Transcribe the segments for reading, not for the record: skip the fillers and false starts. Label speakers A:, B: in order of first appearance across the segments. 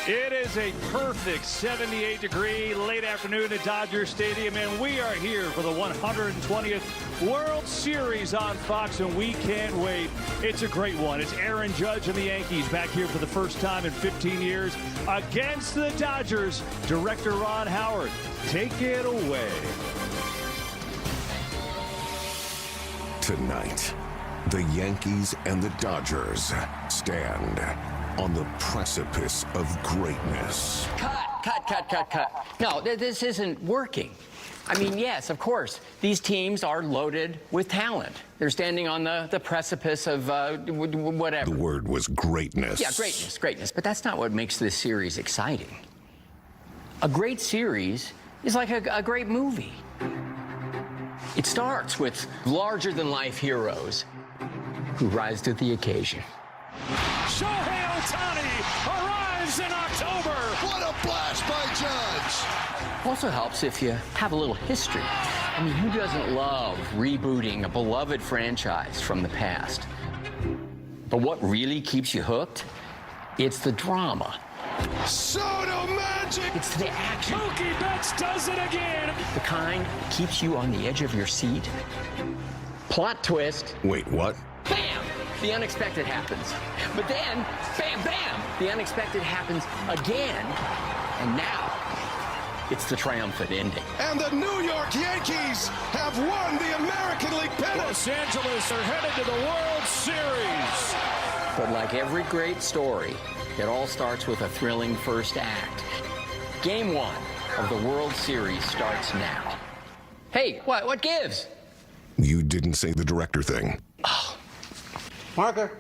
A: It is a perfect 78-degree late afternoon at Dodger Stadium, and we are here for the 120th World Series on Fox, and we can't wait. It's a great one. It's Aaron Judge and the Yankees back here for the first time in 15 years against the Dodgers. Director Ron Howard, take it away.
B: Tonight, the Yankees and the Dodgers stand on the precipice of greatness.
C: Cut. No, this isn't working. I mean, yes, of course, these teams are loaded with talent. They're standing on the precipice of whatever.
B: The word was greatness.
C: Yeah, greatness. But that's not what makes this series exciting. A great series is like a great movie. It starts with larger-than-life heroes who rise to the occasion.
A: Shohei Ohtani arrives in October.
D: What a blast by Judge.
C: Also helps if you have a little history. I mean, who doesn't love rebooting a beloved franchise from the past? But what really keeps you hooked? It's the drama.
D: Soto magic.
C: It's the action.
A: Mookie Betts does it again.
C: The kind that keeps you on the edge of your seat. Plot twist.
B: Wait, what?
C: Bam! The unexpected happens. But then, bam! The unexpected happens again. And now, it's the triumphant ending.
D: And the New York Yankees have won the American League pennant.
A: Los Angeles are headed to the World Series.
C: But like every great story, it all starts with a thrilling first act. Game 1 of the World Series starts now. Hey, what gives?
B: You didn't say the director thing.
C: Marker.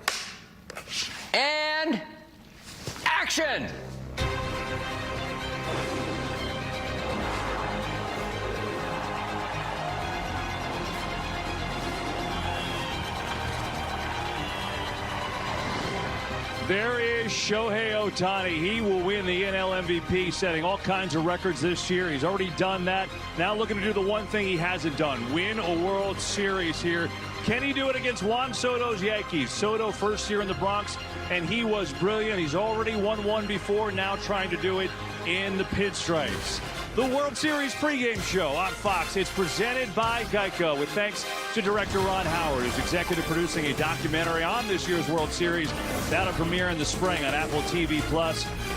C: And action!
A: There is Shohei Ohtani. He will win the NL MVP, setting all kinds of records this year. He's already done that. Now looking to do the one thing he hasn't done, win a World Series here. Can he do it against Juan Soto's Yankees? Soto first year in the Bronx, and he was brilliant. He's already won one before, now trying to do it in the pinstripes. The World Series pregame show on Fox. It's presented by Geico, with thanks to director Ron Howard, who's executive producing a documentary on this year's World Series. That'll premiere in the spring on Apple TV+.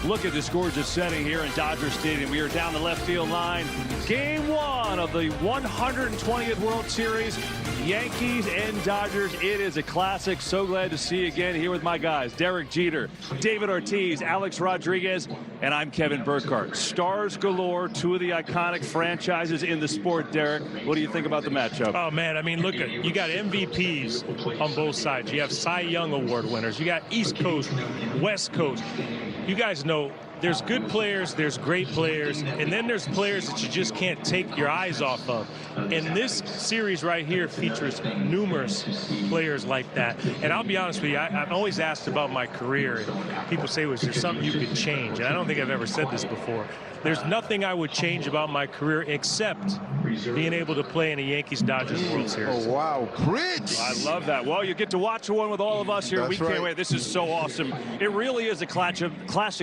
A: Look at this gorgeous setting here in Dodger Stadium. We are down the left field line. Game 1 of the 120th World Series. Yankees and Dodgers. It is a classic. So glad to see you again here with my guys, Derek Jeter, David Ortiz, Alex Rodriguez, and I'm Kevin Burkhardt. Stars galore, two of the iconic franchises in the sport. Derek, what do you think about the matchup?
E: Oh, man, I mean, look, you got MVPs on both sides. You have Cy Young Award winners. You got East Coast, West Coast. You guys know there's good players, there's great players, and then there's players that you just can't take your eyes off of. And this series right here features numerous players like that. And I'll be honest with you, I'm always asked about my career. And people say, was there something you could change? And I don't think I've ever said this before. There's nothing I would change about my career except being able to play in a Yankees-Dodgers World Series.
D: Oh, wow. Preach.
A: I love that. Well, you get to watch one with all of us here.
D: That's
A: We can't
D: right.
A: wait. This is so awesome. It really is a classic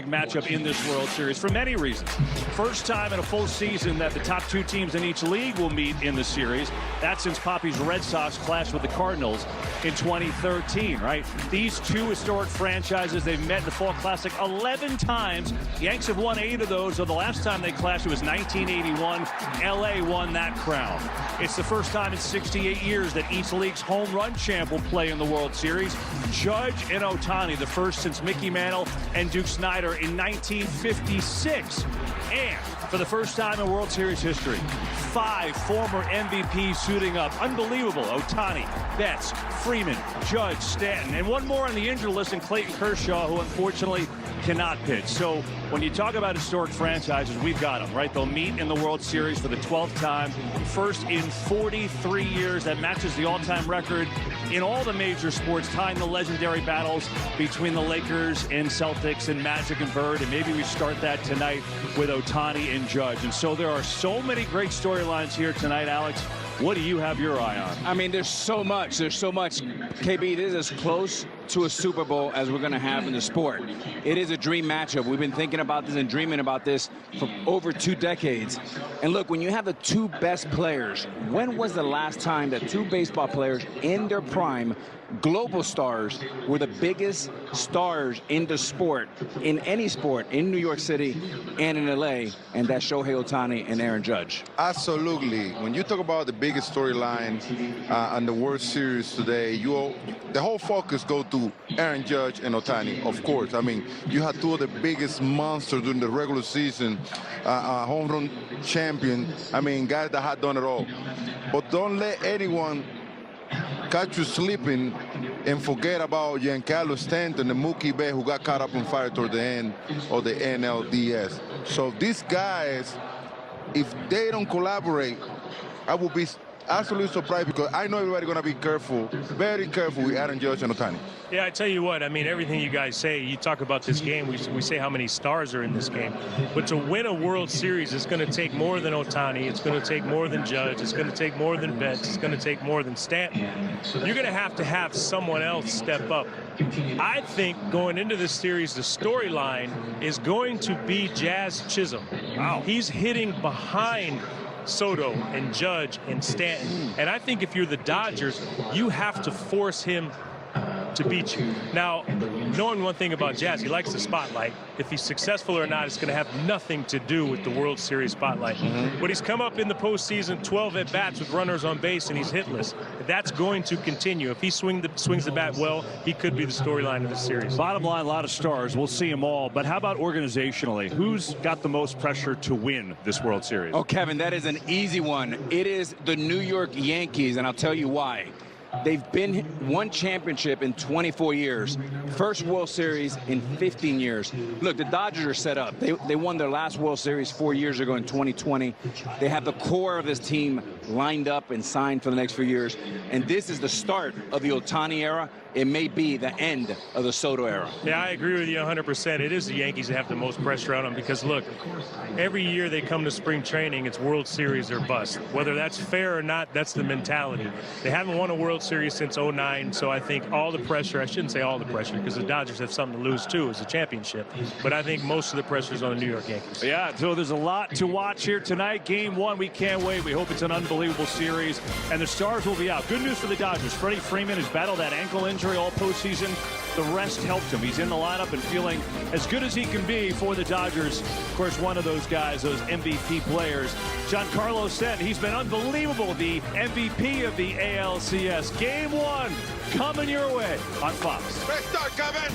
A: matchup in this World Series for many reasons. First time in a full season that the top two teams in each league will meet in the series. That's since Poppy's Red Sox clashed with the Cardinals in 2013, right? These two historic franchises, they've met in the Fall Classic 11 times. Yanks have won 8 of those. So the last time they clashed, it was 1981. LA won that crown. It's the first time in 68 years that each league's home run champ will play in the World Series. Judge and Ohtani, the first since Mickey Mantle and Duke Snider in 1956. And for the first time in World Series history, 5 former MVPs suiting up. Unbelievable. Ohtani, Betts, Freeman, Judge, Stanton, and one more on the injured list in Clayton Kershaw, who unfortunately cannot pitch. So when you talk about historic franchises, we've got them, right? They'll meet in the World Series for the 12th time, first in 43 years. That matches the all-time record in all the major sports, tying the legendary battles between the Lakers and Celtics and Magic and Bird. And maybe we start that tonight with Ohtani and Judge. And so there are so many great storylines here tonight, Alex. What do you have your eye on?
F: I mean, there's so much. There's so much. KB, this is as close to a Super Bowl as we're going to have in the sport. It is a dream matchup. We've been thinking about this and dreaming about this for over 2 decades. And look, when you have the 2 best players, when was the last time that 2 baseball players in their prime, global stars, were the biggest stars in the sport, in any sport, in New York City and in LA, and that's Shohei Ohtani and Aaron Judge?
G: Absolutely. When you talk about the biggest storyline on the World Series today, the whole focus goes to Aaron Judge and Ohtani, of course. I mean, you had 2 of the biggest monsters during the regular season, home run champion. I mean, guys that had done it all. But don't let anyone catch you sleeping and forget about Giancarlo Stanton and Mookie Betts, who got caught up in fire toward the end of the NLDS. So these guys, if they don't collaborate, I will be absolutely surprised, because I know everybody's going to be careful, very careful with Aaron Judge and Ohtani.
E: Yeah, I tell you what, I mean, everything you guys say, you talk about this game, we say how many stars are in this game. But to win a World Series, it's going to take more than Ohtani. It's going to take more than Judge. It's going to take more than Betts. It's going to take more than Stanton. You're going to have someone else step up. I think going into this series, the storyline is going to be Jazz Chisholm. Wow. He's hitting behind Soto and Judge and Stanton. And I think if you're the Dodgers, you have to force him to beat you. Now, knowing one thing about Jazz, he likes the spotlight. If he's successful or not, it's going to have nothing to do with the World Series spotlight. But he's come up in the postseason 12 at-bats with runners on base, and he's hitless. That's going to continue. If he swings the bat well, he could be the storyline of the series.
A: Bottom line, a lot of stars. We'll see them all. But how about organizationally? Who's got the most pressure to win this World Series?
F: Oh, Kevin, that is an easy one. It is the New York Yankees, and I'll tell you why. They've been one championship in 24 years. First World Series in 15 years. Look, the Dodgers are set up. They won their last World Series 4 years ago in 2020. They have the core of this team lined up and signed for the next few years. And this is the start of the Ohtani era. It may be the end of the Soto era.
E: Yeah, I agree with you 100%. It is the Yankees that have the most pressure on them because, look, every year they come to spring training, it's World Series or bust. Whether that's fair or not, that's the mentality. They haven't won a World Series since '09, so I think all the pressure, I shouldn't say all the pressure because the Dodgers have something to lose too, is a championship. But I think most of the pressure is on the New York Yankees.
A: Yeah, so there's a lot to watch here tonight. Game 1, we can't wait. We hope it's an unbelievable series, and the stars will be out. Good news for the Dodgers. Freddie Freeman has battled that ankle injury all postseason. The rest helped him. He's in the lineup and feeling as good as he can be for the Dodgers. Of course, one of those guys, those MVP players, Giancarlo Stanton. He's been unbelievable, the MVP of the ALCS. Game 1 coming your way on Fox.
D: Let's start, Kevin.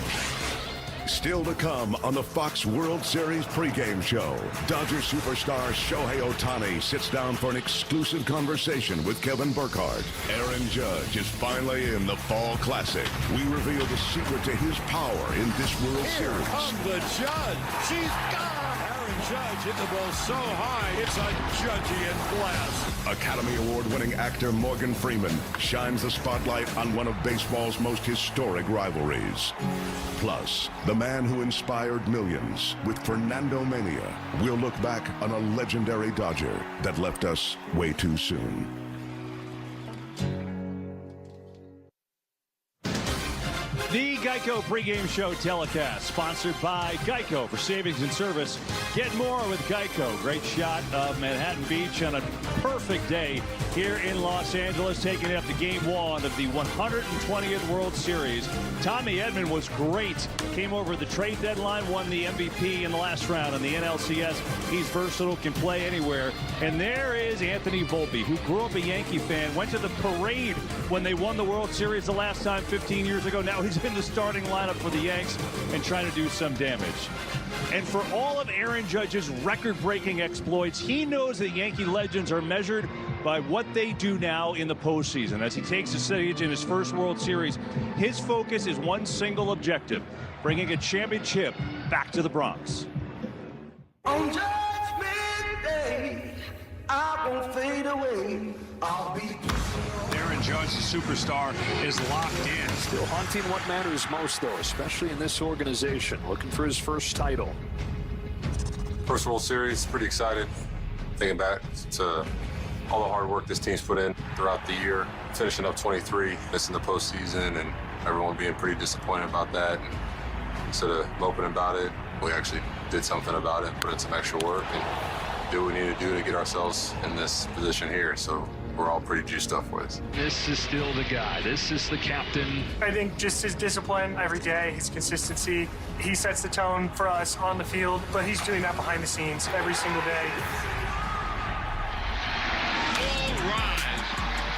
B: Still to come on the Fox World Series pregame show. Dodger superstar Shohei Ohtani sits down for an exclusive conversation with Kevin Burkhardt. Aaron Judge is finally in the Fall Classic. We reveal the secret to his power in this World Series.
D: Come the Judge. She's gone. Aaron Judge hit the ball so high, it's a Judgian blast.
B: Academy Award-winning actor Morgan Freeman shines the spotlight on one of baseball's most historic rivalries. Plus, the man who inspired millions with Fernando Mania will look back on a legendary Dodger that left us way too soon.
A: The Geico pregame show telecast, sponsored by Geico for savings and service. Get more with Geico. Great shot of Manhattan Beach on a perfect day here in Los Angeles, taking up the Game 1 of the 120th World Series. Tommy Edman was great. Came over the trade deadline, won the MVP in the last round on the NLCS. He's versatile, can play anywhere. And there is Anthony Volpe, who grew up a Yankee fan, went to the parade when they won the World Series the last time 15 years ago. Now he's in the starting lineup for the Yanks and trying to do some damage. And for all of Aaron Judge's record-breaking exploits, he knows that Yankee legends are measured by what they do now in the postseason. As he takes the stage in his first World Series, his focus is one single objective: bringing a championship back to the Bronx.
H: On Judgment Day, I won't fade away. I'll be.
I: Aaron Judge, the superstar, is locked in.
J: Still hunting what matters most, though, especially in this organization, looking for his first title.
K: First World Series, pretty excited. Thinking back to all the hard work this team's put in throughout the year, finishing up 23, missing the postseason, and everyone being pretty disappointed about that. And instead of moping about it, we actually did something about it, put in some extra work, and do what we need to do to get ourselves in this position here. So we're all pretty juiced up for this.
I: This is still the guy. This is the captain.
L: I think just his discipline every day, his consistency, he sets the tone for us on the field, but he's doing that behind the scenes every single day.
D: All rise.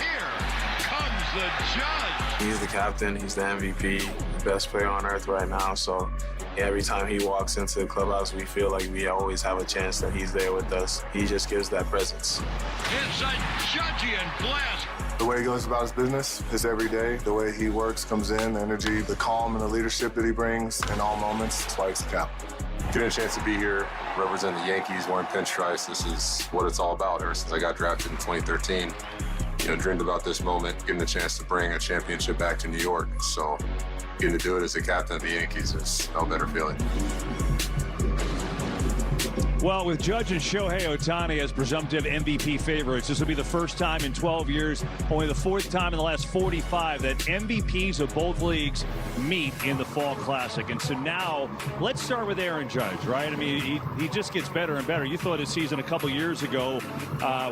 D: Here comes the judge.
M: He's the captain. He's the MVP, the best player on earth right now. So every time he walks into the clubhouse, we feel like we always have a chance that he's there with us. He just gives that presence.
D: It's a judgy and blast.
N: The way he goes about his business is every day. The way he works, comes in, the energy, the calm and the leadership that he brings in all moments. That's why he's the captain.
K: Getting a chance to be here, represent the Yankees, wearing pinstripes, this is what it's all about. Ever since I got drafted in 2013, dreamed about this moment, getting a chance to bring a championship back to New York. So getting to do it as the captain of the Yankees is no better feeling.
A: Well, with Judge and Shohei Ohtani as presumptive MVP favorites, this will be the first time in 12 years, only the fourth time in the last 45 that MVPs of both leagues meet in the Fall Classic. And so now, let's start with Aaron Judge, right? I mean, he just gets better and better. You thought his season a couple years ago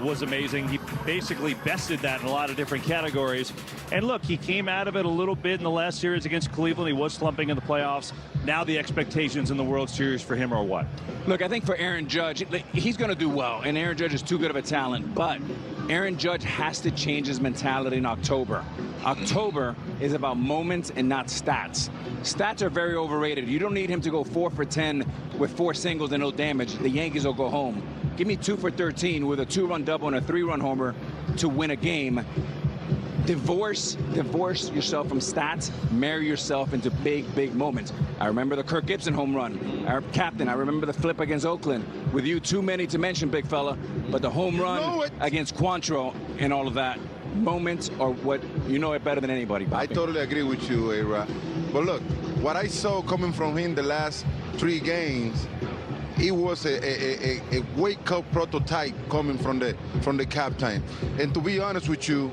A: was amazing. He basically bested that in a lot of different categories. And look, he came out of it a little bit in the last series against Cleveland. He was slumping in the playoffs. Now the expectations in the World Series for him are what?
F: Look, I think for Aaron Judge, he's going to do well, and Aaron Judge is too good of a talent, but Aaron Judge has to change his mentality in October. October is about moments and not stats. Stats are very overrated. You don't need him to go 4 for 10 with 4 singles and no damage. The Yankees will go home. Give me 2 for 13 with a 2-run double and a 3-run homer to win a game. Divorce yourself from stats, marry yourself into big moments. I remember the Kirk Gibson home run, our captain. I remember the flip against Oakland. With you, too many to mention, big fella, but the home run against Quantrill and all of that. Moments are what you know it better than anybody, Bobby.
G: I totally agree with you, A-Rod. But look, what I saw coming from him the last 3 games, it was a wake-up prototype coming from the captain. And to be honest with you,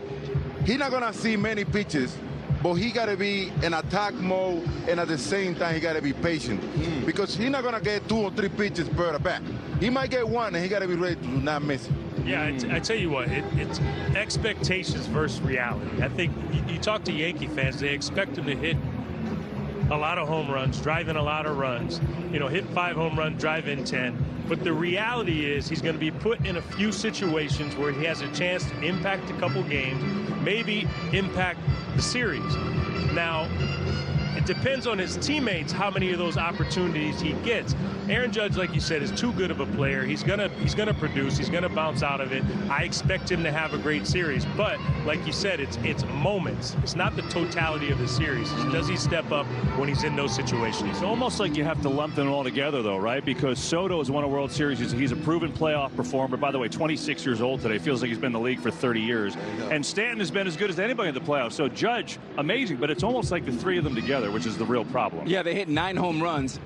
G: he's not gonna see many pitches, but he gotta be in attack mode, and at the same time he gotta be patient, because he's not gonna get 2 or 3 pitches per at bat. He might get 1, and he gotta be ready to not miss it.
E: Yeah, I tell you what, it's expectations versus reality. I think you talk to Yankee fans, they expect him to hit a lot of home runs, drive in a lot of runs, hit 5 home runs, drive in 10. But the reality is he's going to be put in a few situations where he has a chance to impact a couple games, maybe impact the series. Now, it depends on his teammates how many of those opportunities he gets. Aaron Judge, like you said, is too good of a player. He's gonna produce. He's gonna bounce out of it. I expect him to have a great series. But like you said, it's moments. It's not the totality of the series. Does he step up when he's in those situations?
A: It's almost like you have to lump them all together, though, right? Because Soto has won a World Series. He's a proven playoff performer. By the way, 26 years old today. Feels like he's been in the league for 30 years. And Stanton has been as good as anybody in the playoffs. So Judge, amazing. But it's almost like the 3 of them together, which is the real problem.
F: Yeah, they hit 9 home runs.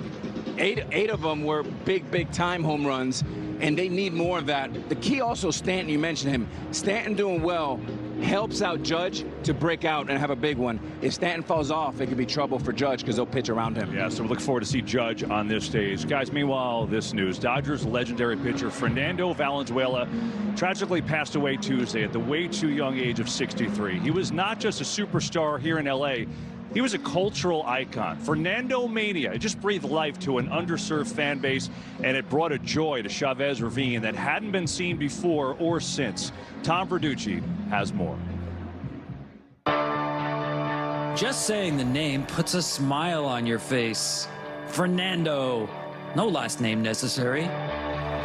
F: Eight of them were big time home runs, and they need more of that. The key also, Stanton, you mentioned him. Stanton doing well helps out Judge to break out and have a big one. If Stanton falls off, it could be trouble for Judge because they'll pitch around him.
A: Yeah, so we look forward to see Judge on this stage. Guys, meanwhile, this news. Dodgers legendary pitcher Fernando Valenzuela tragically passed away Tuesday at the way too young age of 63. He was not just a superstar here in L.A., he was a cultural icon. Fernando Mania. It just breathed life to an underserved fan base, and it brought a joy to Chavez Ravine that hadn't been seen before or since. Tom Verducci has more.
O: Just saying the name puts a smile on your face. Fernando. No last name necessary,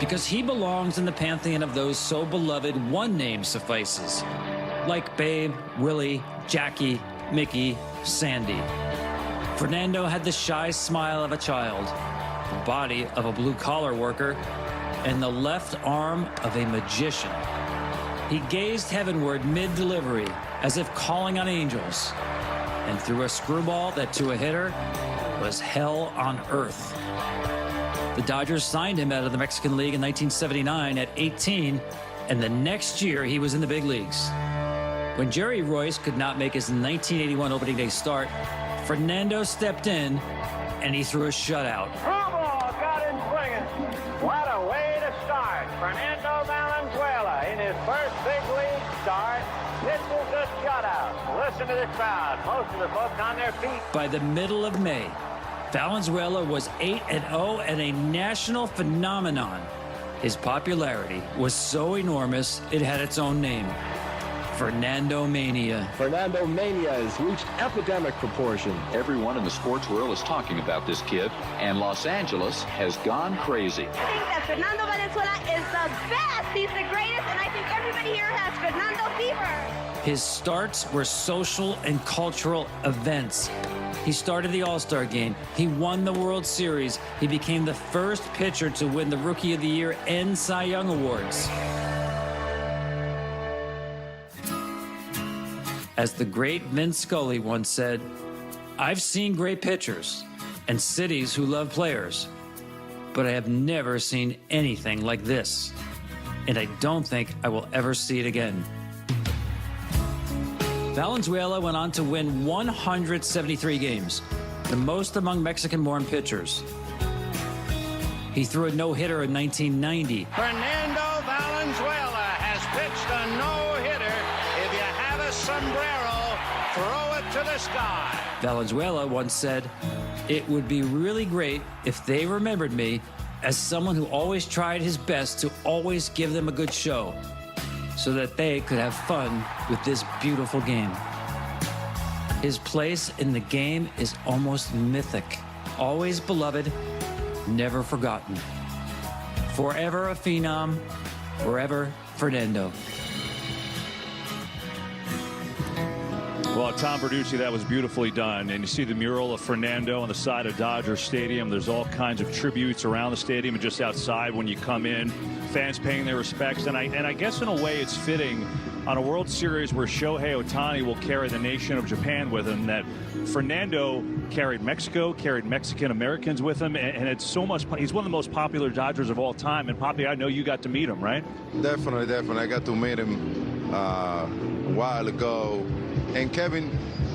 O: because he belongs in the pantheon of those so beloved one name suffices. Like Babe, Willie, Jackie, Mickey, Sandy. Fernando had the shy smile of a child, the body of a blue-collar worker, and the left arm of a magician. He gazed heavenward mid-delivery as if calling on angels, and threw a screwball that to a hitter was hell on earth. The Dodgers signed him out of the Mexican League in 1979 at 18 and the next year he was in the big leagues. When Jerry Royce could not make his 1981 opening day start, Fernando stepped in and he threw a shutout.
P: Ball got him swinging. What a way to start. Fernando Valenzuela in his first big league start pitches a shutout. Listen to this crowd. Most of the folks on their feet.
O: By the middle of May, Valenzuela was 8-0 and a national phenomenon. His popularity was so enormous, it had its own name. Fernando Mania.
Q: Fernando Mania has reached epidemic proportion. Everyone in the sports world is talking about this kid, and Los Angeles has gone crazy.
R: I think that Fernando Valenzuela is the best. He's the greatest, and I think everybody here has Fernando fever.
O: His starts were social and cultural events. He started the All-Star game. He won the World Series. He became the first pitcher to win the Rookie of the Year and Cy Young Awards. As the great Vin Scully once said, "I've seen great pitchers and cities who love players, but I have never seen anything like this, and I don't think I will ever see it again." Valenzuela went on to win 173 games, the most among Mexican-born pitchers. He threw a no-hitter in 1990.
P: Fernando Valenzuela has pitched a no-hitter. If you have a sombrero, throw it to the sky.
O: Valenzuela once said, "It would be really great if they remembered me as someone who always tried his best to always give them a good show, so that they could have fun with this beautiful game." His place in the game is almost mythic. Always beloved, never forgotten. Forever a phenom, forever Fernando.
A: Well, Tom Verducci, that was beautifully done. And you see the mural of Fernando on the side of Dodger Stadium. There's all kinds of tributes around the stadium and just outside when you come in. Fans paying their respects. And I guess in a way it's fitting on a World Series where Shohei Ohtani will carry the nation of Japan with him, that Fernando carried Mexico, carried Mexican Americans with him. And it's so much. He's one of the most popular Dodgers of all time. And Poppy, I know you got to meet him, right?
G: Definitely. I got to meet him a while ago. And Kevin,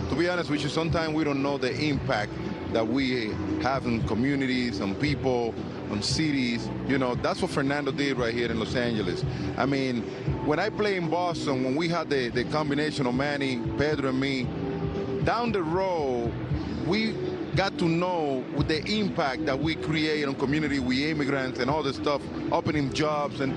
G: to be honest with you, sometimes we don't know the impact that we have in communities, on people, on cities. You know, that's what Fernando did right here in Los Angeles. I mean, when I played in Boston, when we had the combination of Manny, Pedro, and me, down the road, we got to know with the impact that we create on community with immigrants and all this stuff, opening jobs and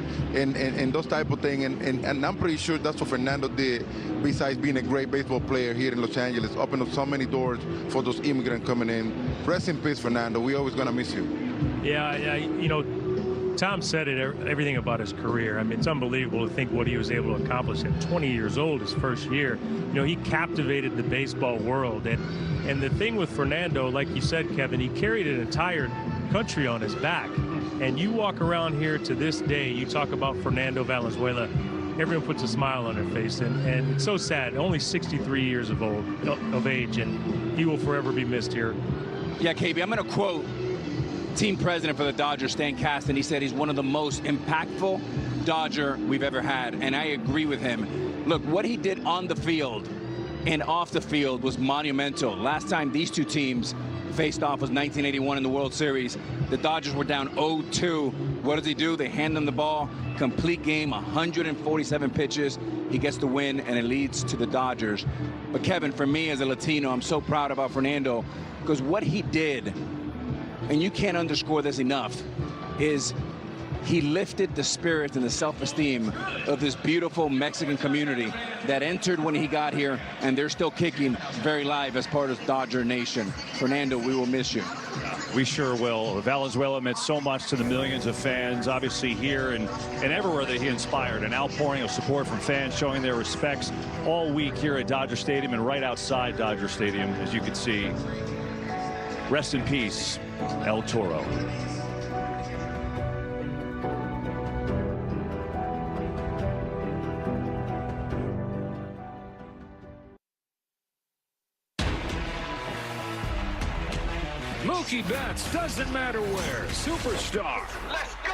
G: those type of things. And I'm pretty sure that's what Fernando did, besides being a great baseball player here in Los Angeles, opened up so many doors for those immigrants coming in. Rest in peace, Fernando. We're always going to miss you.
E: Yeah, you know, Tom said it, everything about his career. I mean, it's unbelievable to think what he was able to accomplish at 20 years old, his first year. You know, he captivated the baseball world. And the thing with Fernando, like you said, Kevin, he carried an entire country on his back. And you walk around here to this day, you talk about Fernando Valenzuela, everyone puts a smile on their face. And it's so sad, only 63 years of age, and he will forever be missed here.
F: Yeah, KB, I'm going to quote team president for the Dodgers, Stan Kasten. He said he's one of the most impactful Dodger we've ever had, and I agree with him. Look, what he did on the field and off the field was monumental. Last time these two teams faced off was 1981 in the World Series. The Dodgers were down 0-2. What does he do? They hand him the ball, complete game, 147 pitches. He gets the win, and it leads to the Dodgers. But Kevin, for me as a Latino, I'm so proud about Fernando, because what he did, and you can't underscore this enough, is he lifted the spirit and the self-esteem of this beautiful Mexican community that entered when he got here, and they're still kicking very live as part of Dodger Nation. Fernando, we will miss you.
A: We sure will. Valenzuela meant so much to the millions of fans, obviously here and everywhere that he inspired. An outpouring of support from fans showing their respects all week here at Dodger Stadium and right outside Dodger Stadium, as you can see. Rest in peace, El Toro.
J: Mookie Betts, doesn't matter where. Superstar.
P: Let's go!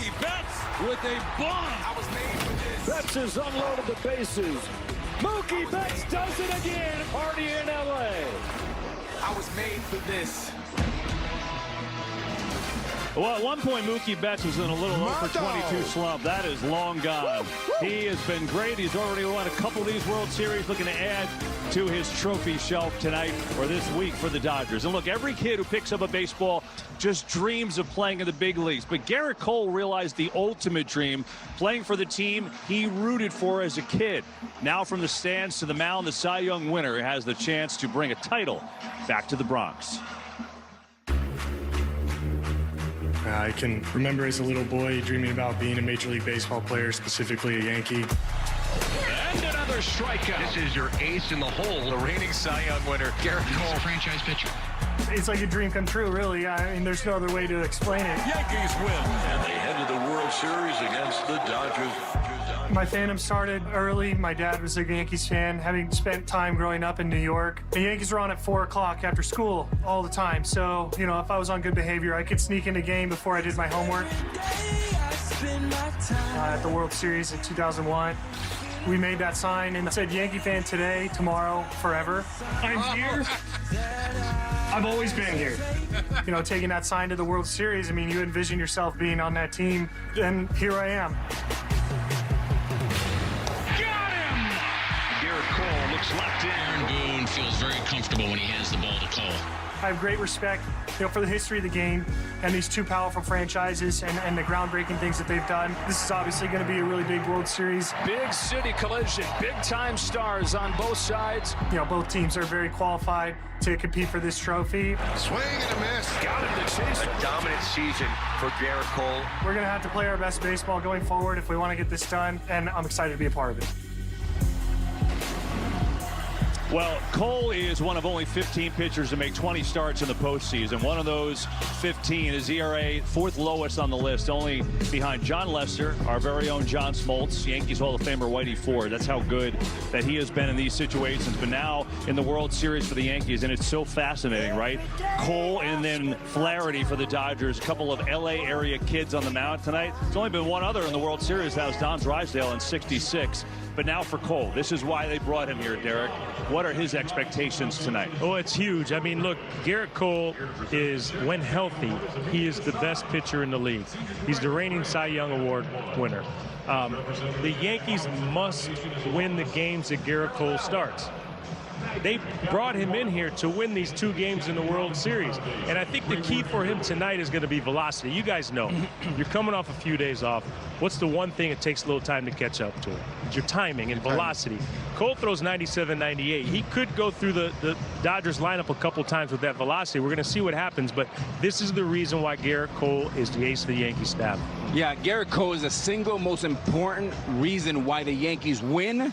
D: Mookie Betts with a bomb.
J: Betts has unloaded the bases. Mookie Betts does it again. Party in L.A.
M: I was made for this.
A: Well, at one point, Mookie Betts was in a little over 22 slump. That is long gone. He has been great. He's already won a couple of these World Series, looking to add to his trophy shelf tonight or this week for the Dodgers. And look, every kid who picks up a baseball just dreams of playing in the big leagues. But Garrett Cole realized the ultimate dream, playing for the team he rooted for as a kid. Now from the stands to the mound, the Cy Young winner has the chance to bring a title back to the Bronx.
L: I can remember as a little boy dreaming about being a Major League Baseball player, specifically a Yankee.
I: And another strikeout. This is your ace in the hole, the reigning Cy Young winner, Garrett Cole, franchise pitcher.
L: It's like a dream come true, really. I mean, there's no other way to explain it.
D: Yankees win, and they head to the World Series against the Dodgers.
L: My fandom started early. My dad was a Yankees fan, having spent time growing up in New York. The Yankees were on at 4 o'clock after school all the time. So, you know, if I was on good behavior, I could sneak in a game before I did my homework. At the World Series in 2001, we made that sign and it said Yankee fan today, tomorrow, forever. I'm here. I've always been here. You know, taking that sign to the World Series, I mean, you envision yourself being on that team, and here I am.
I: Cole looks left in.
S: Aaron Boone feels very comfortable when he hands the ball to Cole.
L: I have great respect, you know, for the history of the game and these two powerful franchises and the groundbreaking things that they've done. This is obviously going to be a really big World Series.
J: Big city collision, big-time stars on both sides.
L: You know, both teams are very qualified to compete for this trophy.
D: Swing and a miss.
J: Got him to chase.
I: A dominant season for Garrett Cole.
L: We're going to have to play our best baseball going forward if we want to get this done, and I'm excited to be a part of it.
A: Well, Cole is one of only 15 pitchers to make 20 starts in the postseason. One of those 15 is ERA, fourth lowest on the list, only behind John Lester, our very own John Smoltz, Yankees Hall of Famer Whitey Ford. That's how good that he has been in these situations. But now in the World Series for the Yankees, and it's so fascinating, right? Cole and then Flaherty for the Dodgers. A couple of LA area kids on the mound tonight. There's only been one other in the World Series. That was Don Drysdale in '66. But now for Cole, this is why they brought him here, Derek. What are his expectations tonight?
E: Oh, it's huge. I mean, look, Garrett Cole is, when healthy, he is the best pitcher in the league. He's the reigning Cy Young Award winner. The Yankees must win the games that Garrett Cole starts. They brought him in here to win these 2 games in the World Series. And I think the key for him tonight is going to be velocity. You guys know, you're coming off a few days off. What's the one thing it takes a little time to catch up to? It's your timing and velocity. Cole throws 97, 98. He could go through the Dodgers lineup a couple times with that velocity. We're going to see what happens, but this is the reason why Garrett Cole is the ace of the Yankee staff.
F: Yeah, Garrett Cole is the single most important reason why the Yankees win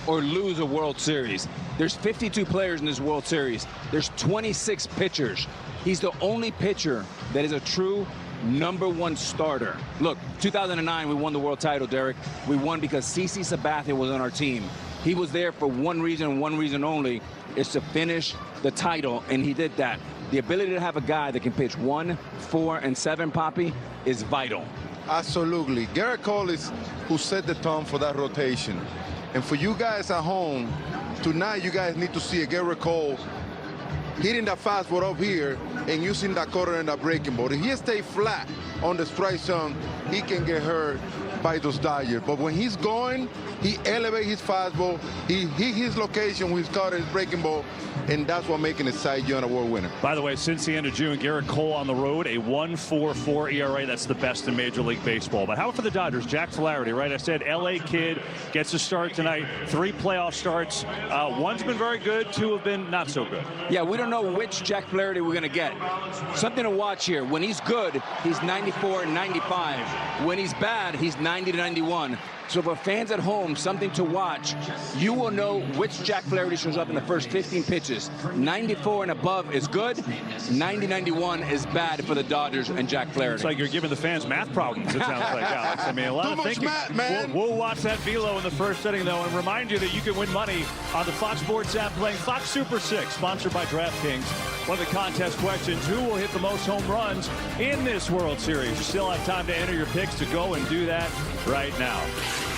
F: or lose a World Series. There's 52 players in this World Series. There's 26 pitchers. He's the only pitcher that is a true #1 starter. Look, 2009, we won the world title, Derek. We won because CC Sabathia was on our team. He was there for one reason only, is to finish the title, and he did that. The ability to have a guy that can pitch 1, 4, and 7, Poppy, is vital.
G: Absolutely. Garrett Cole is who set the tone for that rotation. And for you guys at home, tonight you guys need to see a Garrett Cole hitting that fastball up here and using that cutter and that breaking ball. If he stays flat on the strike zone, he can get hurt by those Dodgers. But when he's going, he elevates his fastball, he hit his location with his cutter and his breaking ball, and that's what making a Cy Young Award winner.
A: By the way, since the end of June, Garrett Cole on the road, a 1.44 ERA. That's the best in Major League Baseball. But how about for the Dodgers? Jack Flaherty, right? I said LA kid gets a start tonight. 3 playoff starts. One's been very good. 2 have been not so good.
F: Yeah, we don't know which Jack Flaherty we're going to get. Something to watch here. When he's good, he's 94 and 95. When he's bad, he's 90 to 91. So for fans at home, something to watch. You will know which Jack Flaherty shows up in the first 15 pitches. 94 and above is good. 90-91 is bad for the Dodgers and Jack Flaherty.
A: It's like you're giving the fans math problems, it sounds like, Alex. I mean, a lot of thinking. We'll watch that velo in the first inning, though, and remind you that you can win money on the Fox Sports app playing Fox Super 6, sponsored by DraftKings. One of the contest questions, who will hit the most home runs in this World Series? You still have time to enter your picks to go and do that right now.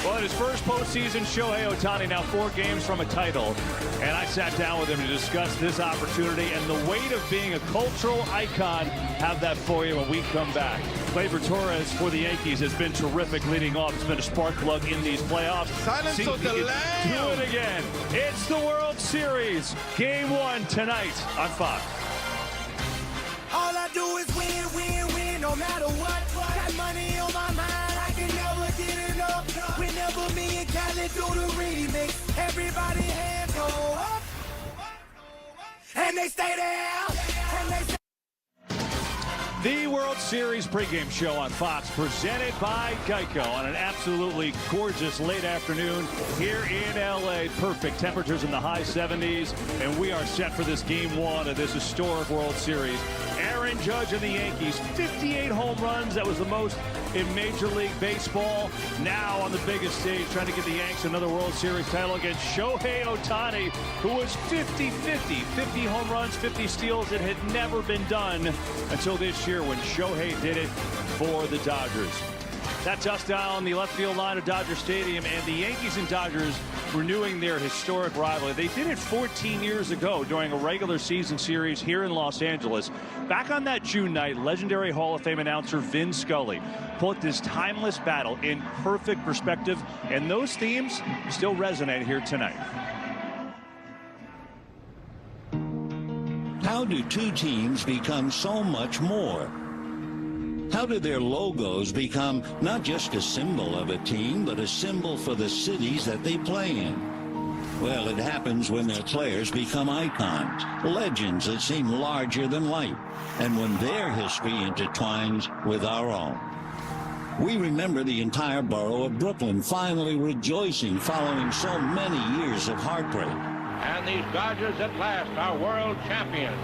A: Well, in his first postseason, Shohei Ohtani now 4 games from a title. And I sat down with him to discuss this opportunity and the weight of being a cultural icon. Have that for you when we come back. Gleyber Torres for the Yankees has been terrific leading off. It's been a spark plug in these playoffs.
G: Silence of the Lamb.
A: Do it again. It's the World Series. Game 1 tonight on Fox.
H: All I do is win, win, win, no matter what. Got money on my mind, I can never get enough. Whenever me and Cali do the remix, everybody hands go up, and they stay there, and they stay.
A: The World Series pregame show on Fox, presented by Geico on an absolutely gorgeous late afternoon here in LA. Perfect temperatures in the high 70s, and we are set for this game 1 of this historic World Series. Aaron Judge and the Yankees, 58 home runs. That was the most in Major League Baseball. Now on the biggest stage, trying to get the Yanks another World Series title against Shohei Ohtani, who was 50-50, 50 home runs, 50 steals. It had never been done until this year when Shohei did it for the Dodgers. That's us down the left field line of Dodger Stadium, and the Yankees and Dodgers renewing their historic rivalry. They did it 14 years ago during a regular season series here in Los Angeles. Back on that June night, legendary Hall of Fame announcer Vin Scully put this timeless battle in perfect perspective, and those themes still resonate here tonight.
T: How do two teams become so much more? How do their logos become not just a symbol of a team, but a symbol for the cities that they play in? Well, it happens when their players become icons, legends that seem larger than life, and when their history intertwines with our own. We remember the entire borough of Brooklyn finally rejoicing following so many years of heartbreak.
P: And these Dodgers at last are world champions.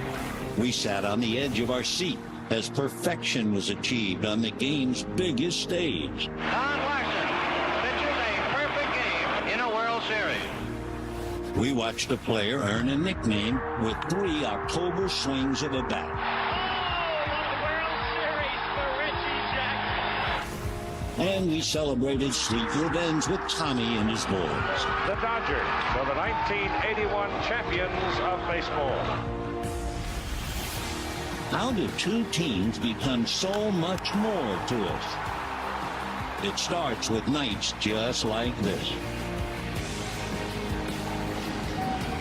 T: We sat on the edge of our seat as perfection was achieved on the game's biggest stage.
P: Don Larson pitches a perfect game in a World Series.
T: We watched a player earn a nickname with 3 October swings of a bat. And we celebrated sweet revenge with Tommy and his boys.
P: The Dodgers are the 1981 champions of baseball.
T: How do two teams become so much more to us? It starts with nights just like this.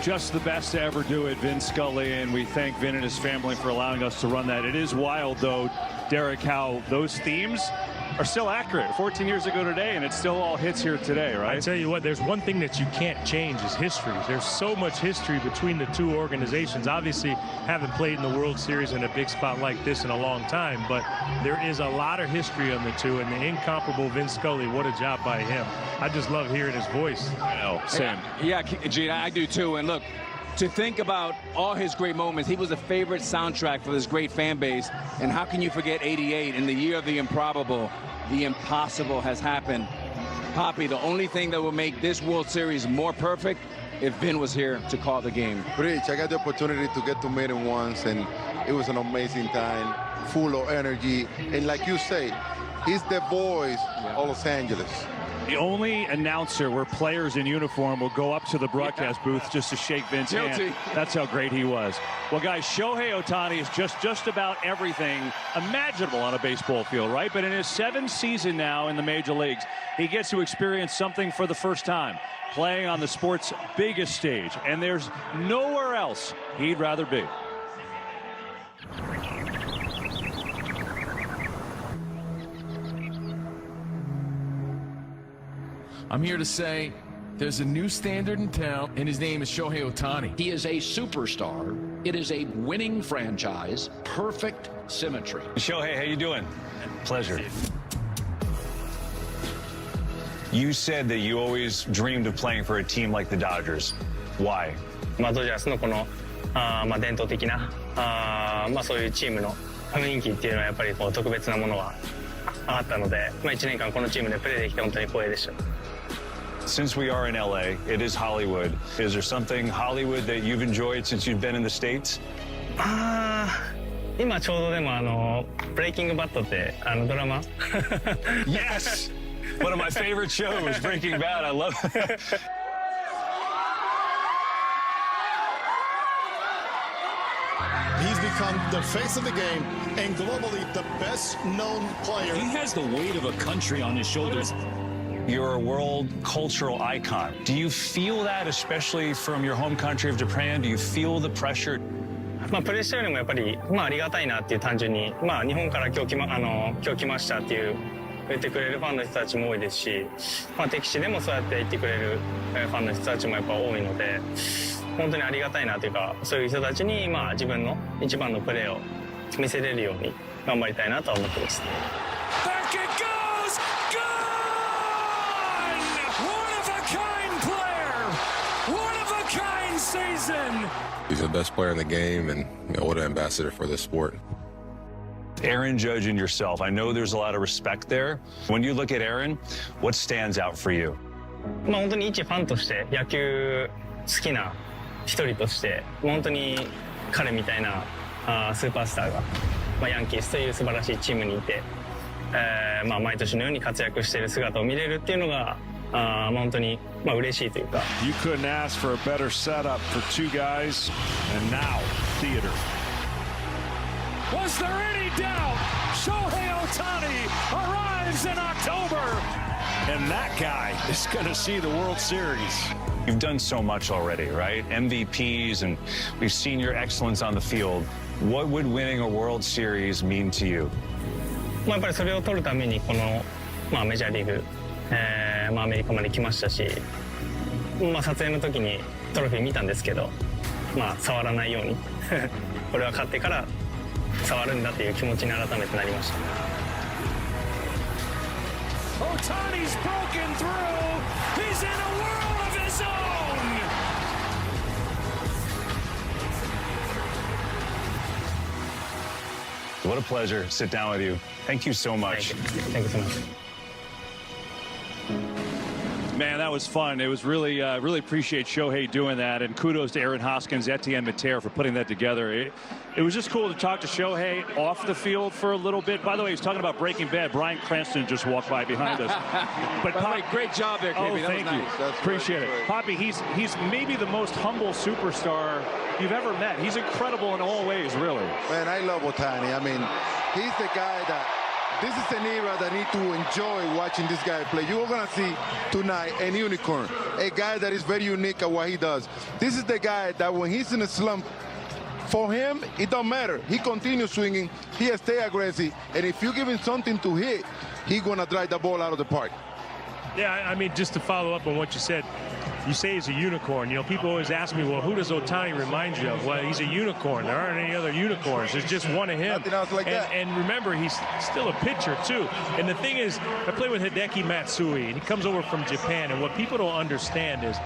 A: Just the best to ever do it, Vin Scully, and we thank Vin and his family for allowing us to run that. It is wild, though, Derek, how those themes are still accurate 14 years ago today, and it still all hits here today, right?
E: I tell you what, there's one thing that you can't change is history. There's so much history between the two organizations. Obviously, haven't played in the World Series in a big spot like this in a long time, but there is a lot of history on the two, and the incomparable Vin Scully, what a job by him. I just love hearing his voice.
A: I know, same.
F: Yeah, Gene, I do too. And look, to think about all his great moments, he was a favorite soundtrack for this great fan base. And how can you forget 88 in the year of the improbable? The impossible has happened. Poppy, the only thing that will make this World Series more perfect if Vin was here to call the game.
G: Rich, I got the opportunity to get to meet him once, and it was an amazing time, full of energy. And like you say, he's the voice of Los Angeles.
A: The only announcer where players in uniform will go up to the broadcast booth just to shake Vince's hand. That's how great he was. Well, guys, Shohei Ohtani is just about everything imaginable on a baseball field, right? But in his 7th season now in the major leagues, he gets to experience something for the first time, playing on the sport's biggest stage. And there's nowhere else he'd rather be.
U: I'm here to say there's a new standard in town, and his name is Shohei Ohtani.
Q: He is a superstar. It is a winning franchise. Perfect symmetry.
V: Shohei, how you doing? Pleasure. You said that you always dreamed of playing for a team like the Dodgers. Why?
W: ドジャースのこの伝統的なそういうチームの雰囲気っていうのはやっぱりこう特別なものはあったので、1年間このチームでプレーできて本当に光栄でした。
V: Since we are in LA, it is Hollywood. Is there something Hollywood that you've enjoyed since you've been in the States?
W: 今ちょうどでもブレイキングバットってドラマ
V: Yes! One of my favorite shows, Breaking Bad. I love it.
D: He's become the face of the game and globally the best-known player.
V: He has the weight of a country on his shoulders. You're a world cultural icon. Do you feel that, especially from your home country of Japan? Do you feel the pressure?
W: プレッシャーよりもやっぱり、ありがたいなっていう単純に、日本から今日来ましたっていう言ってくれるファンの人たちも多いですし、敵地でもそうやって言ってくれるファンの人たちもやっぱ多いので、本当にありがたいなというか、そういう人たちに自分の一番のプレーを見せれるように頑張りたいなとは思ってます。
J: Back it goes! Gone! One of a kind player! One of a kind season!
K: He's the best player in the game and what an ambassador for this sport.
V: Aaron Judge and yourself, I know there's a lot of respect there. When you look at Aaron, what stands out for you?
W: 本当に一ファンとして野球好きな一人として本当に彼みたいなスーパースターが、ヤンキースという素晴らしいチームにいて、毎年のように活躍している姿を見れるっていうのが本当に嬉しいというか。
D: You couldn't ask for a better setup for two guys, and now theater.
J: Was there any doubt? Shohei Ohtani arrives in October.
D: And that guy is going to see the World Series.
V: You've done so much already, right? MVPs, and we've seen your excellence on the field. What would winning a World Series mean to you?
W: やっぱりそれを取るためにこの、メジャーリーグ、アメリカまで来ましたし、撮影の時にトロフィー見たんですけど、触らないようにこれは勝ってから触るんだっていう気持ちに改めてなりました。
J: Ohtani's broken through. He's in a world of his own.
V: What a pleasure. Sit down with you. Thank you so much.
W: Thank you so much.
A: Man, that was fun. It was really appreciate Shohei doing that, and kudos to Aaron Hoskins, Etienne Mater for putting that together. It was just cool to talk to Shohei off the field for a little bit. By the way, he was talking about Breaking Bad. Bryan Cranston just walked by behind us.
F: But great job there, KB.
A: Oh, thank you.
G: That's
A: Appreciate
G: great.
A: it. Poppy, he's maybe the most humble superstar you've ever met. He's incredible in all ways, really.
G: Man, I love Ohtani. I mean, he's the guy that this is an era that need to enjoy watching this guy play. You're going to see tonight a unicorn, a guy that is very unique at what he does. This is the guy that when he's in a slump, for him, it don't matter. He continues swinging. He stay aggressive. And if you give him something to hit, he's going to drive the ball out of the park.
E: Yeah, I mean, just to follow up on what you said, you say he's a unicorn. You know, people always ask me, well, who does Ohtani remind you of? Well, he's a unicorn. There aren't any other unicorns. There's just one of him.
G: Nothing else like that.
E: And remember, he's still a pitcher, too. And the thing is, I play with Hideki Matsui, and he comes over from Japan. And what people don't understand is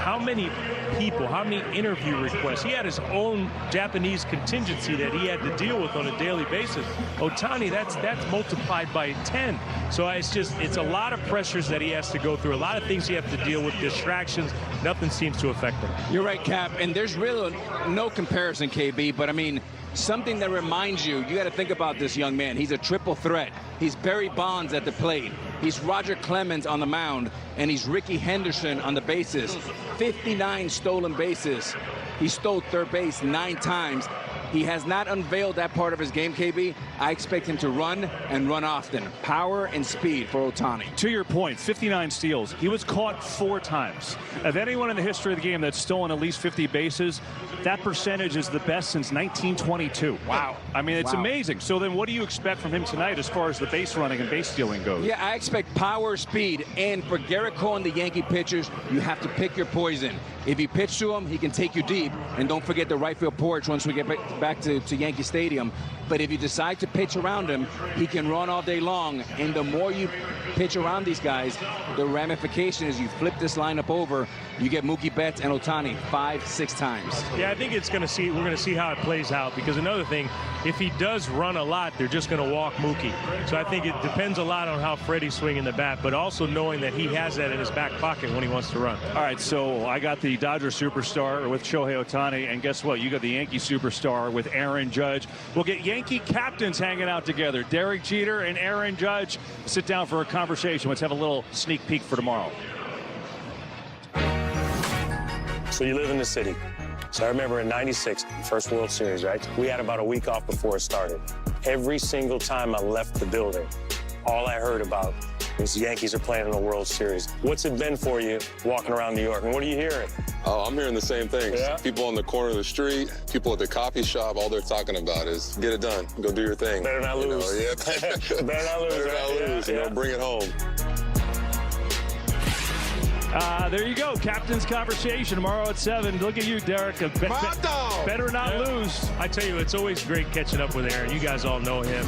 E: how many people, how many interview requests. He had his own Japanese contingency that he had to deal with on a daily basis. Ohtani, that's multiplied by 10. So it's a lot of pressures that he has to go through, a lot of things he has to deal with, distractions. Nothing seems to affect him.
F: You're right, Cap, and there's really no comparison, KB, but I mean, something that reminds you got to think about this young man. He's a triple threat. He's Barry Bonds at the plate. He's Roger Clemens on the mound, and he's Ricky Henderson on the bases. 59 stolen bases. He stole third base 9 times. He has not unveiled that part of his game, KB. I expect him to run and run often. Power and speed for Ohtani.
A: To your point, 59 steals. He was caught 4 times. Of anyone in the history of the game that's stolen at least 50 bases, that percentage is the best since 1922. Wow. I mean, it's amazing. So then what do you expect from him tonight as far as the base running and base stealing goes?
F: Yeah, I expect power, speed, and for Garrett Cole and the Yankee pitchers, you have to pick your poison. If you pitch to him, he can take you deep. And don't forget the right field porch once we get back to Yankee Stadium. But if you decide to pitch around him, he can run all day long. And the more you pitch around these guys, the ramification is you flip this lineup over, you get Mookie Betts and Ohtani 5-6 times.
E: Yeah, I think we're going to see how it plays out, because another thing, if he does run a lot, they're just going to walk Mookie. So I think it depends a lot on how Freddie's swinging the bat, but also knowing that he has that in his back pocket when he wants to run.
A: All right, so I got the Dodgers superstar with Shohei Ohtani, and guess what? You got the Yankee superstar with Aaron Judge. We'll get Yankee captains hanging out together. Derek Jeter and Aaron Judge sit down for a conversation. Let's have a little sneak peek for tomorrow.
B: So you live in the city. So I remember in '96, first World Series, right? We had about a week off before it started. Every single time I left the building, all I heard about was the Yankees are playing in the World Series. What's it been for you walking around New York, and what are you hearing?
K: Oh, I'm hearing the same things.
B: Yeah?
K: People on the corner of the street, people at the coffee shop, all they're talking about is get it done, go do your thing.
B: Better not lose.
K: Yeah.
B: Better not lose.
K: Better not lose.
B: Yeah.
K: Bring it home.
A: There you go. Captain's conversation tomorrow at 7. Look at you, Derek. Better not lose.
E: I tell you, it's always great catching up with Aaron. You guys all know him.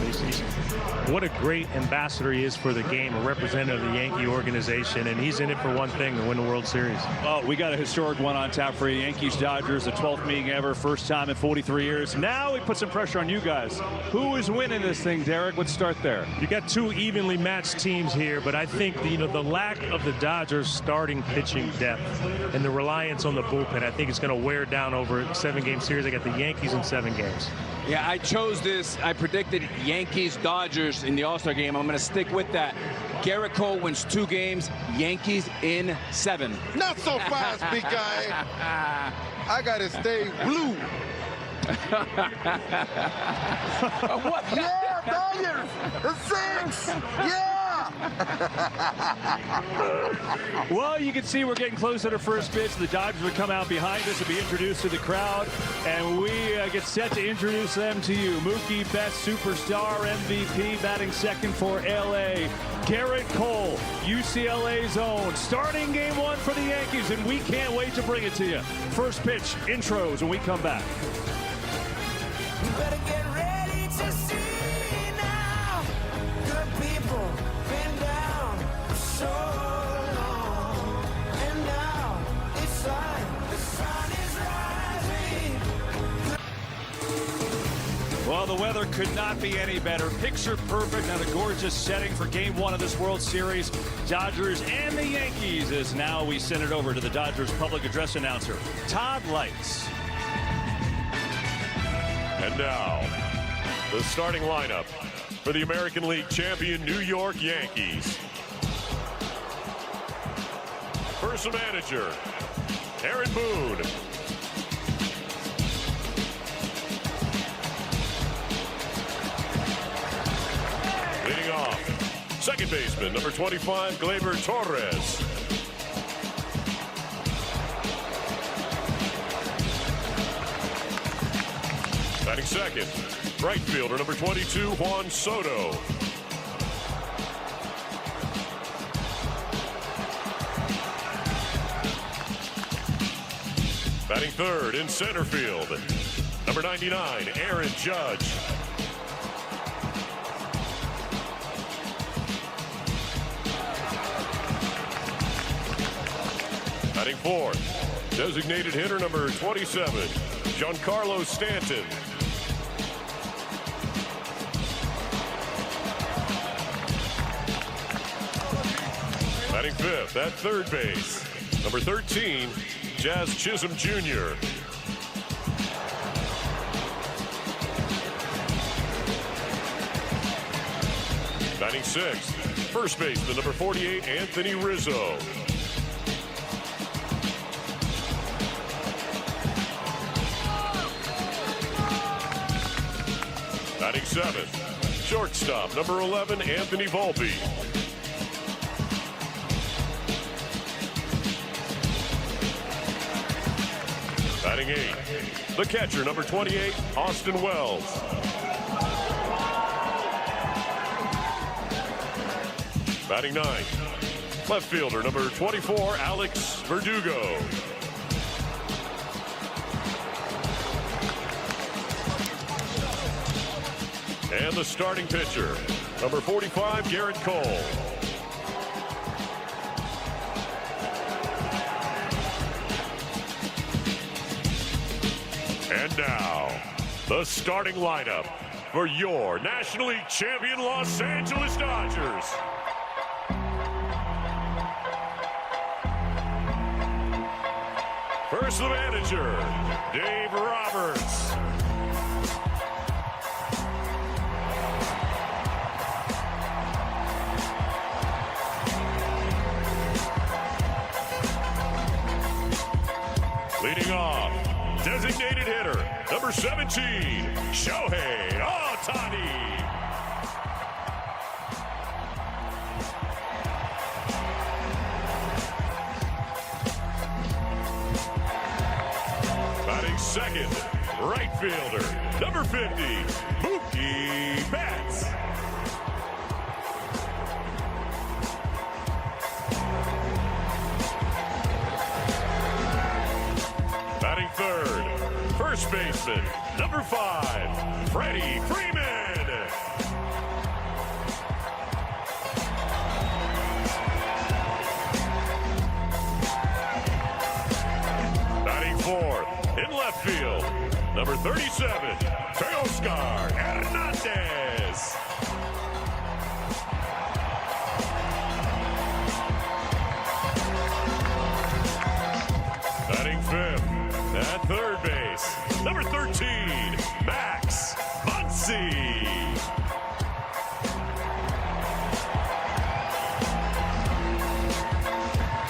E: What a great ambassador he is for the game, a representative of the Yankee organization, and he's in it for one thing, to win the World Series.
A: Well, we got a historic one on tap for you. Yankees-Dodgers, the 12th meeting ever, first time in 43 years. Now we put some pressure on you guys. Who is winning this thing, Derek? Let's start there.
E: You got two evenly matched teams here, but I think the lack of the Dodgers starting pitching depth and the reliance on the bullpen, I think it's going to wear down over a 7-game series. I got the Yankees in 7 games.
F: Yeah, I chose this. I predicted Yankees-Dodgers in the All-Star game. I'm going to stick with that. Garrett Cole wins 2 games. Yankees in 7.
G: Not so fast, big guy. I got to stay blue.
F: What?
G: Yeah, Dodgers. The 6. Yeah.
A: Well, you can see we're getting closer to first pitch. The Dodgers would come out behind us and be introduced to the crowd, and we get set to introduce them to you. Mookie Betts, superstar MVP, batting second for LA. Garrett Cole, UCLA's own, starting game 1 for the Yankees, and we can't wait to bring it to you. First pitch, intros when we come back.
H: You better get ready to see now. Good people been down for so long, and now it's like the sun is rising.
A: Well, the weather could not be any better. Picture perfect and a gorgeous setting for game 1 of this World Series. Dodgers and the Yankees, as now we send it over to the Dodgers public address announcer, Todd Lights.
D: And now, the starting lineup for the American League champion New York Yankees. First manager, Aaron Boone. Leading off, second baseman, number 25, Gleyber Torres. Batting second, right fielder, number 22, Juan Soto. Batting third in center field, number 99, Aaron Judge. Batting fourth, designated hitter, number 27, Giancarlo Stanton. Batting fifth at third base, number 13, Jazz Chisholm Jr. Batting sixth, first baseman, number 48, Anthony Rizzo. Batting seventh, shortstop, number 11, Anthony Volpe. Batting eighth, the catcher, number 28, Austin Wells. Batting ninth, left fielder, number 24, Alex Verdugo. And the starting pitcher, number 45, Garrett Cole. And now, the starting lineup for your National League champion Los Angeles Dodgers. First, the manager, Dave Roberts. Leading off, designated hitter, number 17, Shohei Ohtani. Batting second, right fielder, number 50, Mookie Betts. Batting third, first baseman, number 5, Freddie Freeman. Batting fourth, in left field, number 37, Teoscar Hernandez. Batting fifth, at third base, number 13, Max Muncy.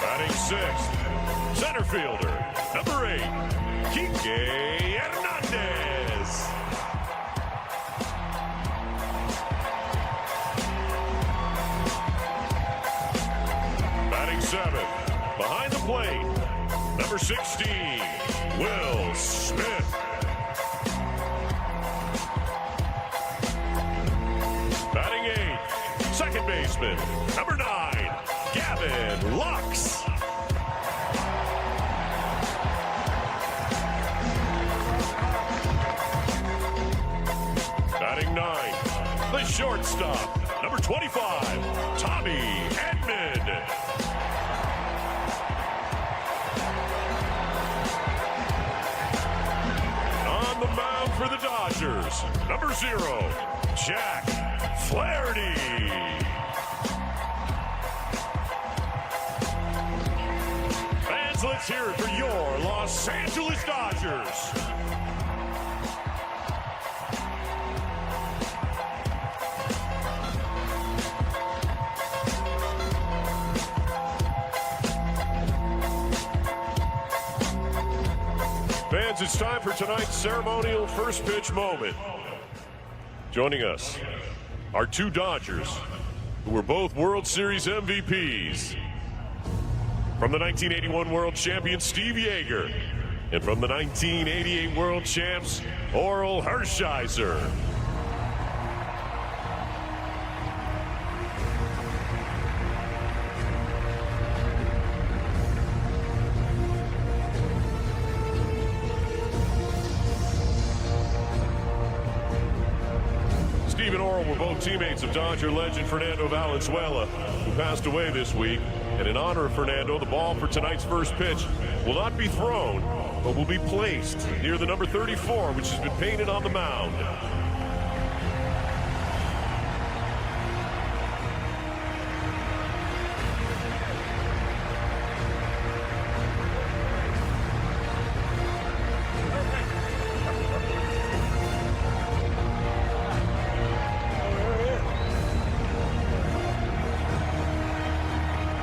D: Batting sixth, center fielder, number 8, Kike Hernandez. Batting seventh, behind the plate, number 16, Will Smith. Batting eighth, second baseman, number 9, Gavin Lux. Batting ninth, the shortstop, number 25, Tommy Edman. On the mound for the Dodgers, number 0, Jack Flaherty. Fans, let's hear it for your Los Angeles Dodgers. Fans, it's time for tonight's ceremonial first pitch moment. Joining us, our two Dodgers, who were both World Series MVPs. From the 1981 World Champion Steve Yeager, and from the 1988 World Champs, Orel Hershiser. Steve and Orel were both teammates of Dodger legend Fernando Valenzuela, who passed away this week. And in honor of Fernando, the ball for tonight's first pitch will not be thrown, but will be placed near the number 34, which has been painted on the mound.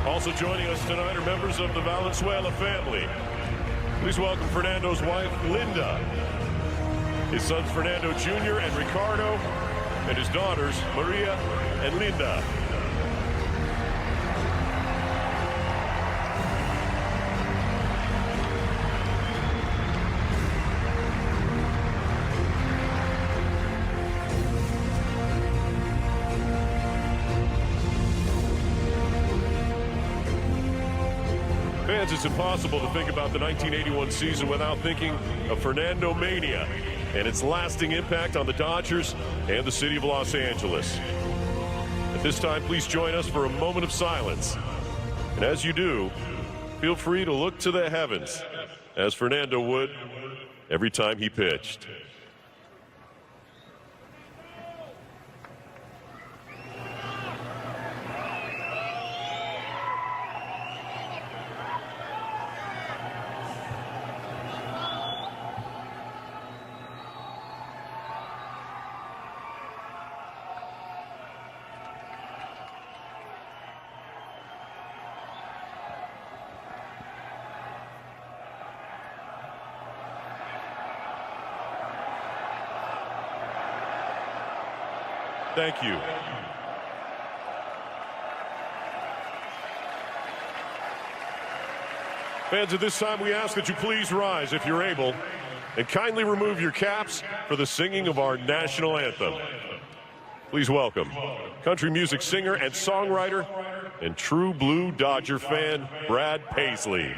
D: Also joining us tonight are members of the Valenzuela family. Please welcome Fernando's wife, Linda, his sons Fernando Jr. and Ricardo, and his daughters, Maria and Linda. Fans, it's impossible to think about the 1981 season without thinking of Fernando Mania and its lasting impact on the Dodgers and the city of Los Angeles. At this time, please join us for a moment of silence. And as you do, feel free to look to the heavens, as Fernando would every time he pitched. Thank you. Fans, at this time, we ask that you please rise if you're able and kindly remove your caps for the singing of our national anthem. Please welcome country music singer and songwriter and true blue Dodger fan, Brad Paisley.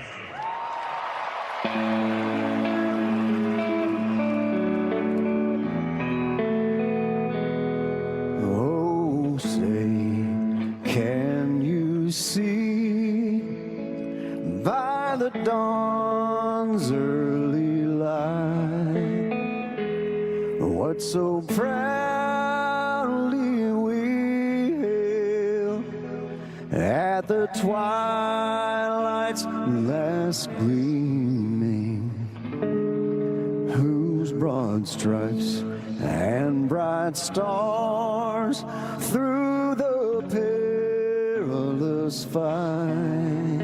C: Oh, say, can you see by the dawn's early light what so proudly we hailed at the twilight's last gleaming, whose broad stripes and bright stars through the perilous fight,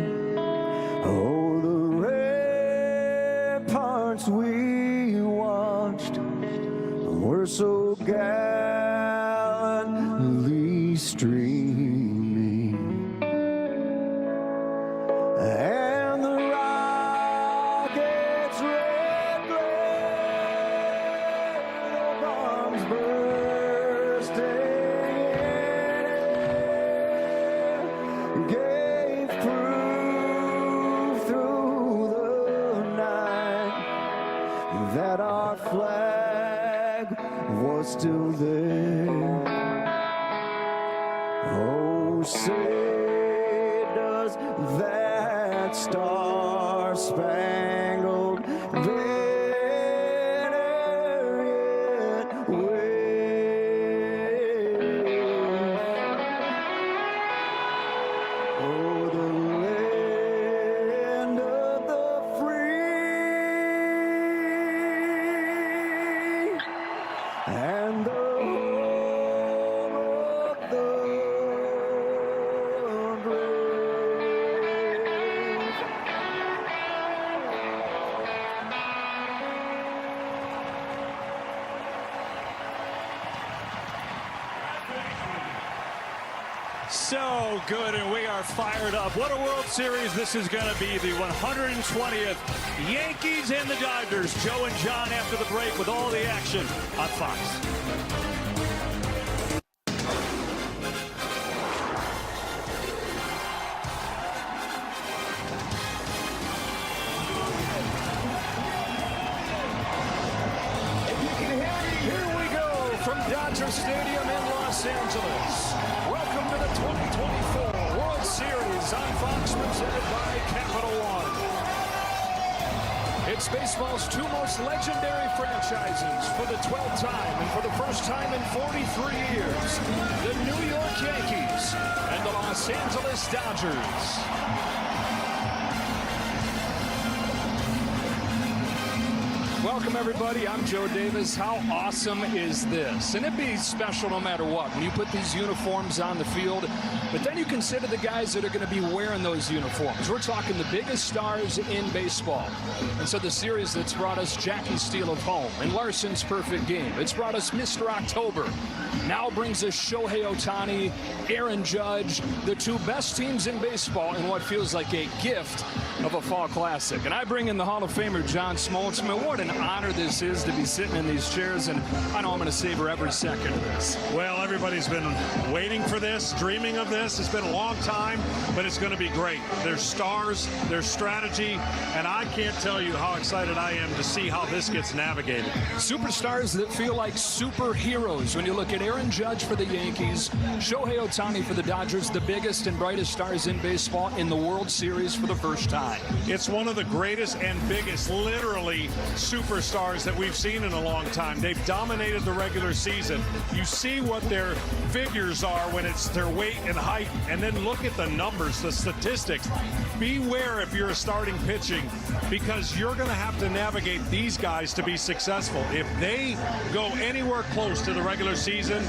C: oh, the ramparts we watched were so gallantly streaming, and the rockets' red glare, the bombs bursting in gave proof through the night that our flag was still there. Oh, say does that star-spangled banner yet wave? Oh, the land of the free and the home of the brave.
A: So good, and we are fired up. What a World Series this is going to be, the 120th. Yankees and the Dodgers. Joe and John after the break with all the action on Fox. Here we go from Dodger Stadium in Los Angeles. Welcome to the 2024 World Series on Fox, presented by Capital One. It's baseball's two most legendary franchises for the 12th time and for the first time in 43 years. The New York Yankees and the Los Angeles Dodgers.
N: Welcome, everybody. I'm Joe Davis. How awesome is this? And it'd be special no matter what when you put these uniforms on the field. But then you consider the guys that are going to be wearing those uniforms. We're talking the biggest stars in baseball. And so the series that's brought us Jackie's Steal of Home and Larson's Perfect Game. It's brought us Mr. October. Now brings us Shohei Ohtani, Aaron Judge, the two best teams in baseball in what feels like a gift of a fall classic. And I bring in the Hall of Famer John Smoltz. Man, what an honor this is to be sitting in these chairs, and I know I'm going to savor every second of this.
A: Well, everybody's been waiting for this, dreaming of this. It's been a long time, but it's going to be great. There's stars, there's strategy, and I can't tell you how excited I am to see how this gets navigated.
N: Superstars that feel like superheroes when you look at Aaron Judge for the Yankees, Shohei Ohtani for the Dodgers, the biggest and brightest stars in baseball in the World Series for the first time.
A: It's one of the greatest and biggest, literally, superstars that we've seen in a long time. They've dominated the regular season. You see what their figures are when it's their weight and height, and then look at the numbers, the statistics. Beware if you're a starting pitching, because you're going to have to navigate these guys to be successful. If they go anywhere close to the regular season,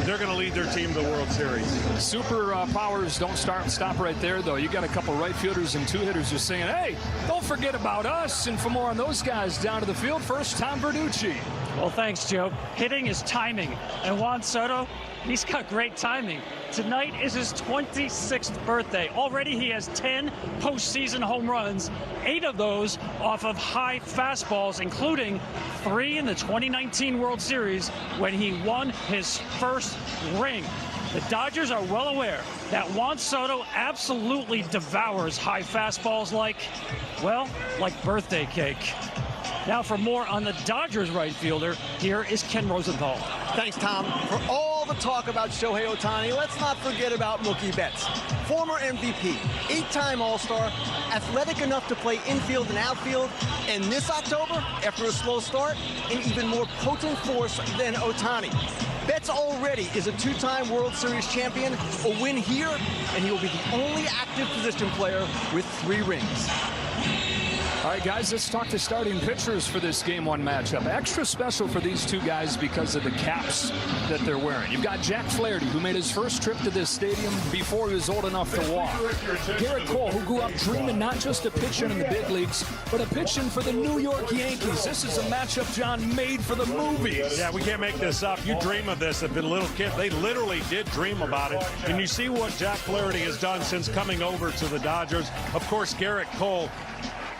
A: they're going to lead their team to the World Series.
N: Super powers don't stop right there, though. You got a couple right fielders and two hitters just saying, hey, don't forget about us. And for more on those guys down to the field, first, Tom Verducci.
M: Well, thanks, Joe. Hitting is timing, and Juan Soto, he's got great timing. Tonight is his 26th birthday. Already he has 10 postseason home runs, 8 of those off of high fastballs, including 3 in the 2019 World Series when he won his first ring. The Dodgers are well aware that Juan Soto absolutely devours high fastballs like birthday cake. Now for more on the Dodgers right fielder, here is Ken Rosenthal.
O: Thanks, Tom. For all the talk about Shohei Ohtani, let's not forget about Mookie Betts. Former MVP, 8-time All-Star, athletic enough to play infield and outfield, and this October, after a slow start, an even more potent force than Ohtani. Betts already is a 2-time World Series champion, a win here, and he will be the only active position player with 3 rings.
N: All right, guys, let's talk to starting pitchers for this Game 1 matchup. Extra special for these two guys because of the caps that they're wearing. You've got Jack Flaherty, who made his first trip to this stadium before he was old enough to walk. Garrett Cole, who grew up dreaming not just of pitching in the big leagues, but of pitching for the New York Yankees. This is a matchup, John, made for the movies.
A: Yeah, we can't make this up. You dream of this. I've been a little kid. They literally did dream about it. And you see what Jack Flaherty has done since coming over to the Dodgers. Of course, Garrett Cole,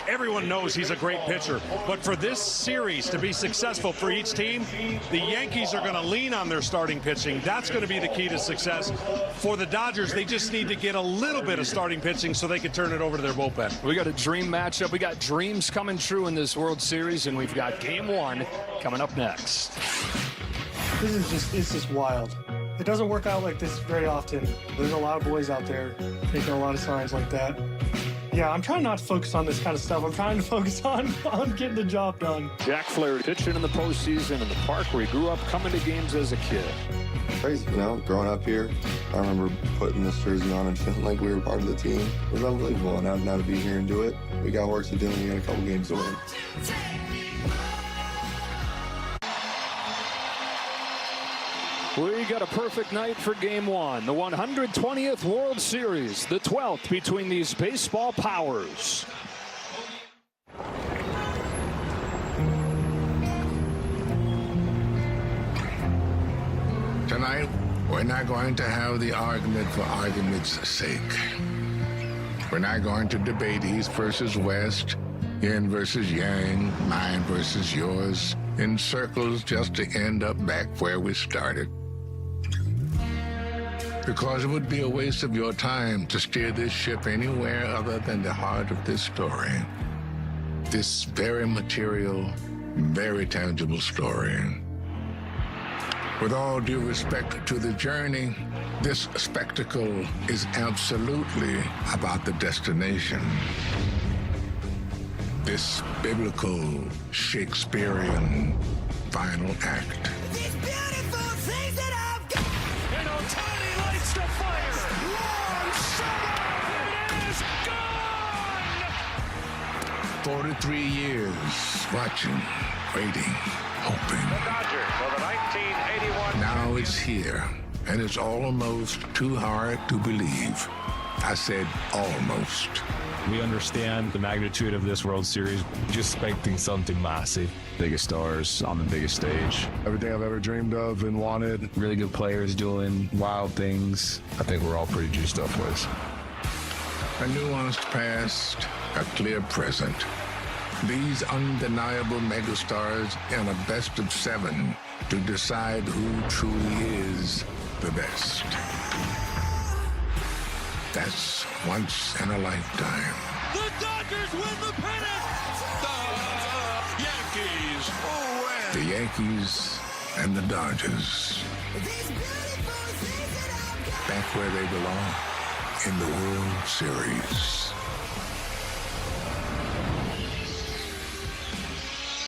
A: everyone knows he's a great pitcher, but for this series to be successful for each team, the Yankees are going to lean on their starting pitching. That's going to be the key to success. For the Dodgers, they just need to get a little bit of starting pitching so they can turn it over to their bullpen.
N: We got a dream matchup. We got dreams coming true in this World Series, and we've got Game 1 coming up next.
L: It's just wild. It doesn't work out like this very often. There's a lot of boys out there taking a lot of signs like that. Yeah, I'm trying not to focus on this kind of stuff. I'm trying to focus on getting the job done.
N: Jack Flaherty pitching in the postseason in the park where he grew up coming to games as a kid.
R: Crazy, you know, growing up here, I remember putting this jersey on and feeling like we were part of the team. It was unbelievable, and now to be here and do it, we got work to do and we got a couple games to win.
N: We got a perfect night for Game 1, the 120th World Series, the 12th between these baseball powers.
X: Tonight, we're not going to have the argument for argument's sake. We're not going to debate East versus West, Yin versus Yang, mine versus yours, in circles just to end up back where we started. Because it would be a waste of your time to steer this ship anywhere other than the heart of this story. This very material, very tangible story. With all due respect to the journey, this spectacle is absolutely about the destination. This biblical, Shakespearean final act.
J: And Ohtani lights the fire. Long shot, it is gone.
X: 43 years watching, waiting, hoping.
P: The Dodgers for the 1981.
X: Now it's here, and it's almost too hard to believe. I said almost.
Y: We understand the magnitude of this World Series. Just expecting something massive. Biggest stars on the biggest stage.
Z: Everything I've ever dreamed of and wanted.
Y: Really good players doing wild things. I think we're all pretty juiced up for this.
X: A nuanced past, a clear present. These undeniable megastars in a best of 7 to decide who truly is the best. That's once in a lifetime.
J: The Dodgers win the pennant. The Yankees win.
X: The Yankees and the Dodgers. Back where they belong, in the World Series.